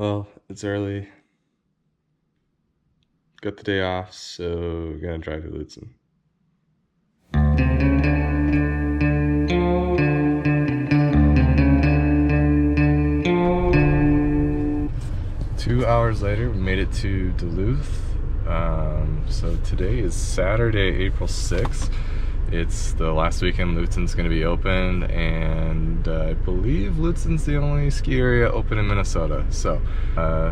Well, it's early. Got the day off, so we're gonna drive to Lutsen. Two hours later, we made it to Duluth. So today is Saturday, April 6th. It's the last weekend Lutsen's going to be open, and I believe Lutsen's the only ski area open in Minnesota. So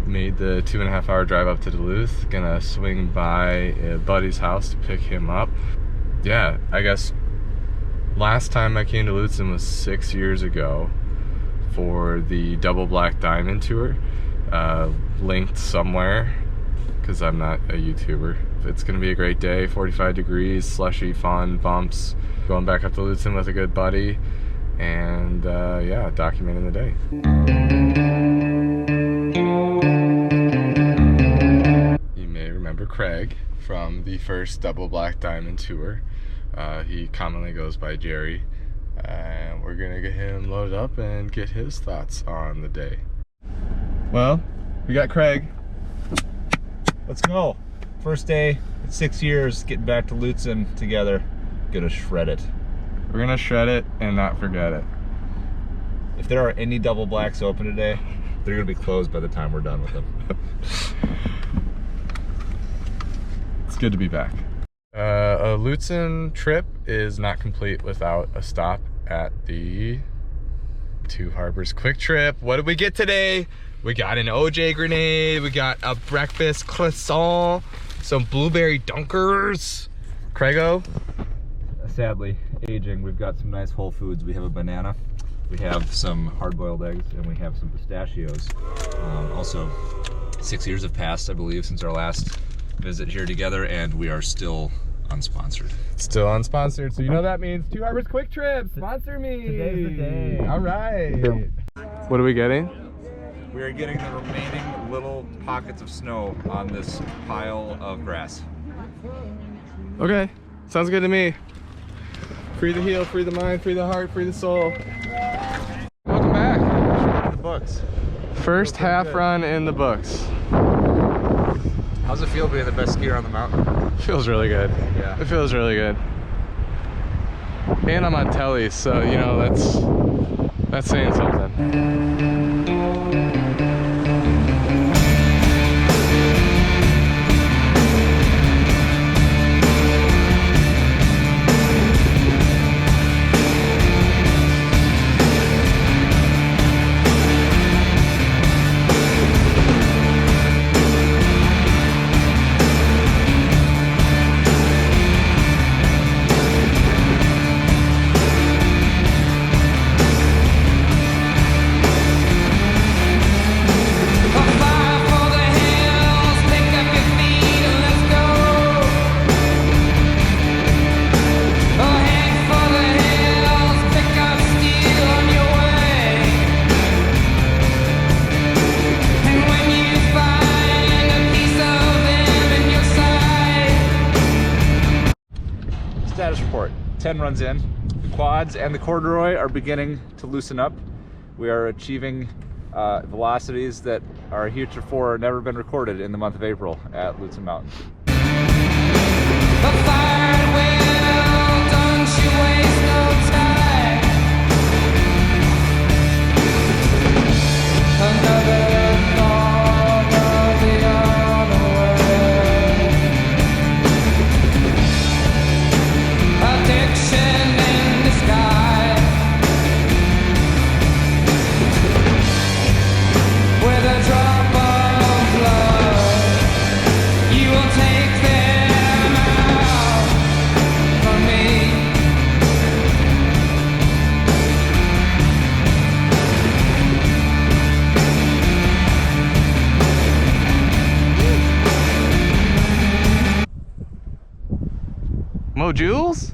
made the 2.5 hour drive up to Duluth. Gonna swing by a buddy's house to pick him up. Yeah, I guess last time I came to Lutsen was 6 years ago for the Double Black Diamond tour. Linked somewhere, because I'm not a YouTuber. It's gonna be a great day, 45 degrees, slushy, fun, bumps, going back up to Lutsen with a good buddy, and yeah, documenting the day. You may remember Craig from the first Double Black Diamond tour. He commonly goes by Jerry, and we're gonna get him loaded up and get his thoughts on the day. Well, we got Craig. Let's go. First day, 6 years, getting back to Lutsen together. Gonna shred it. We're gonna shred it and not forget it. If there are any Double Blacks open today, they're gonna be closed by the time we're done with them. It's good to be back. A Lutsen trip is not complete without a stop at the Two Harbors Quick Trip. What did we get today? We got an OJ grenade, we got a breakfast croissant, some blueberry dunkers. Craigo? Sadly, aging. We've got some nice Whole Foods. We have a banana, we have some hard-boiled eggs, and we have some pistachios. Also, 6 years have passed, I believe, since our last visit here together, and we are still unsponsored. Still unsponsored, so you know that means Two Harbors Quick Trip, sponsor me! Today's the day. All right. What are we getting? We are getting the remaining little pockets of snow on this pile of grass. Okay, sounds good to me. Free the heel, free the mind, free the heart, free the soul. Welcome back. In the books. First half run in the books. How's it feel being the best skier on the mountain? Feels really good. Yeah. It feels really good. And I'm on telly, so you know that's saying something. Status report. 10 runs in. The quads and the corduroy are beginning to loosen up. We are achieving velocities that are heretofore never been recorded in the month of April at Lutsen Mountain. Mo Jules?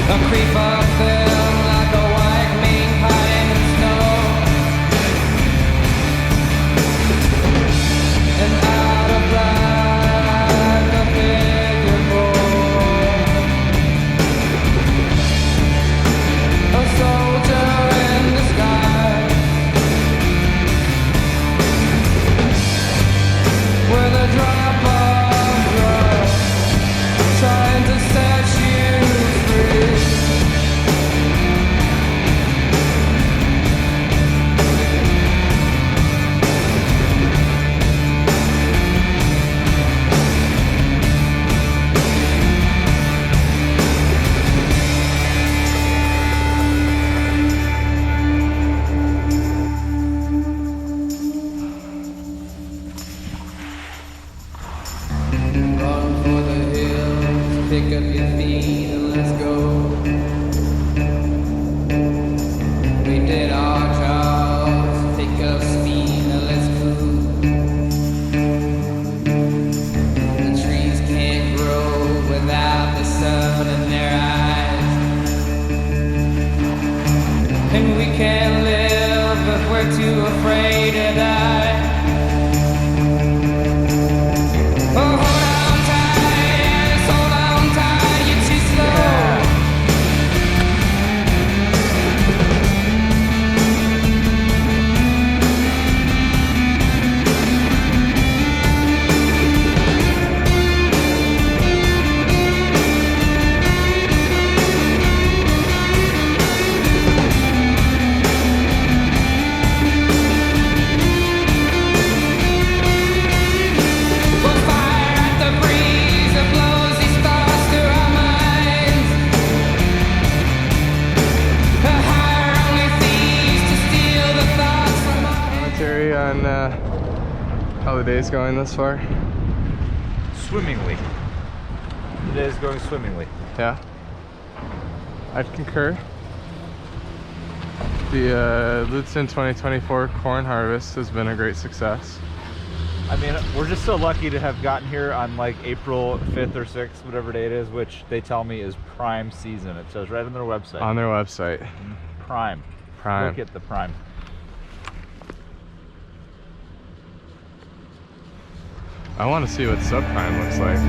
A creeper fell like a white mink hiding in snow. And out of black a figure born. A soldier in disguise, with a drop of blood, trying to set you free. Run for the hills, pick up your feet and let's go. We did our jobs, pick up speed and let's move. The trees can't grow without the sun in their eyes. And we can't live if we're too afraid to die. Oh, hold on tight, yes, hold on tight, you're too slow. We'll fire at the breeze that blows these thoughts through our minds. Hire only thieves to steal the thoughts from our Commentary on how the day's going thus far. Swimmingly. The day is going swimmingly. Yeah, I'd concur. The Lutsen 2024 corn harvest has been a great success. I mean, we're just so lucky to have gotten here on like April 5th or 6th, whatever day it is, which they tell me is prime season. It says right on their website. On their website. Prime. Prime. Look at the prime. I want to see what subprime looks like.